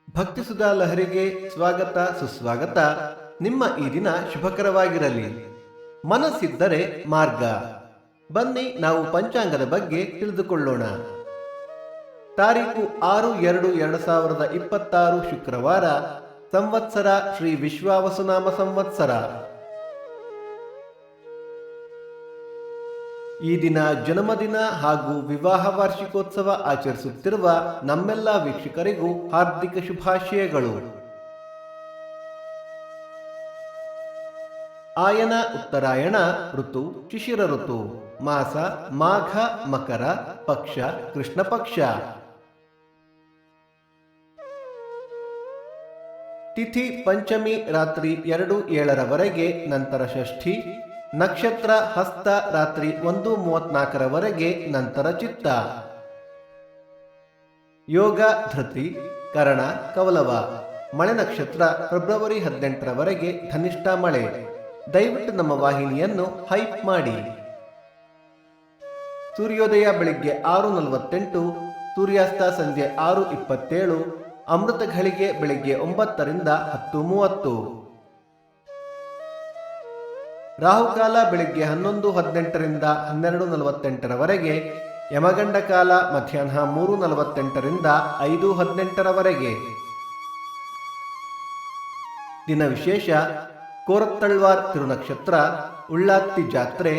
ಭಕ್ತಿ ಸುಧಾ ಲಹರಿಗೆ ಸ್ವಾಗತ ಸುಸ್ವಾಗತ. ನಿಮ್ಮ ಈ ದಿನ ಶುಭಕರವಾಗಿರಲಿ. ಮನಸ್ಸಿದ್ದರೆ ಮಾರ್ಗ. ಬನ್ನಿ ನಾವು ಪಂಚಾಂಗದ ಬಗ್ಗೆ ತಿಳಿದುಕೊಳ್ಳೋಣ. ತಾರೀಕು 6/2/2026 ಶುಕ್ರವಾರ. ಸಂವತ್ಸರ ಶ್ರೀ ವಿಶ್ವಾವಸುನಾಮ ಸಂವತ್ಸರ. ಈ ದಿನ ಜನ್ಮದಿನ ಹಾಗೂ ವಿವಾಹ ವಾರ್ಷಿಕೋತ್ಸವ ಆಚರಿಸುತ್ತಿರುವ ನಮ್ಮೆಲ್ಲ ವೀಕ್ಷಕರಿಗೂ ಹಾರ್ದಿಕ ಶುಭಾಶಯಗಳು. ಆಯನ ಉತ್ತರಾಯಣ ಋತು ಶಿಶಿರ ಋತು. ಮಾಸ ಮಾಘ ಮಕರ. ಪಕ್ಷ ಕೃಷ್ಣ ಪಕ್ಷ. ತಿಥಿ ಪಂಚಮಿ ರಾತ್ರಿ 2:07 ನಂತರ ಷಷ್ಠಿ. ನಕ್ಷತ್ರ ಹಸ್ತ ರಾತ್ರಿ 1:34 ನಂತರ ಚಿತ್ತ. ಯೋಗ ಧೃತಿ ಕರಣ ಕೌಲವ. ಮಳೆ ನಕ್ಷತ್ರ ಫೆಬ್ರವರಿ 18 ಧನಿಷ್ಠ ಮಳೆ. ದಯವಿಟ್ಟು ನಮ್ಮ ವಾಹಿನಿಯನ್ನು ಹೈಪ್ ಮಾಡಿ. ಸೂರ್ಯೋದಯ ಬೆಳಿಗ್ಗೆ 6:48, ಸೂರ್ಯಾಸ್ತ ಸಂಜೆ 6:27, ಅಮೃತ ಘಳಿಗೆ ಬೆಳಿಗ್ಗೆ 9 ರಿಂದ 10:30. ರಾಹುಕಾಲ ಬೆಳಿಗ್ಗೆ 11:18 ರಿಂದ 12:48, ಯಮಗಂಡ ಕಾಲ ಮಧ್ಯಾಹ್ನ 3:48 ರಿಂದ 5:18. ದಿನ ವಿಶೇಷ: ಕೋರತ್ತಳ್ವಾರ್ ತಿರುನಕ್ಷತ್ರ, ಉಳ್ಳಾತ್ತಿ ಜಾತ್ರೆ,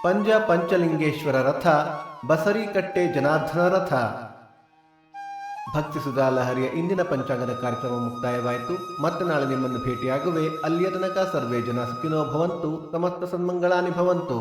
ಪಂಜ ಪಂಚಲಿಂಗೇಶ್ವರ ರಥ, ಬಸರಿಕಟ್ಟೆ ಜನಾರ್ದನ ರಥ. ಭಕ್ತಿ ಸುಧಾ ಲಹರಿಯ ಇಂದಿನ ಪಂಚಾಂಗದ ಕಾರ್ಯಕ್ರಮ ಮುಕ್ತಾಯವಾಯಿತು. ಮತ್ತೆ ನಾಳೆ ನಿಮ್ಮನ್ನು ಭೇಟಿಯಾಗುವೆ. ಅಲ್ಲಿಯ ತನಕ ಸರ್ವೇ ಜನ ಸುಖಿನೋ ಭವಂತು. ಸಮಸ್ತ ಸನ್ಮಂಗಳಾನಿ ಭವಂತು.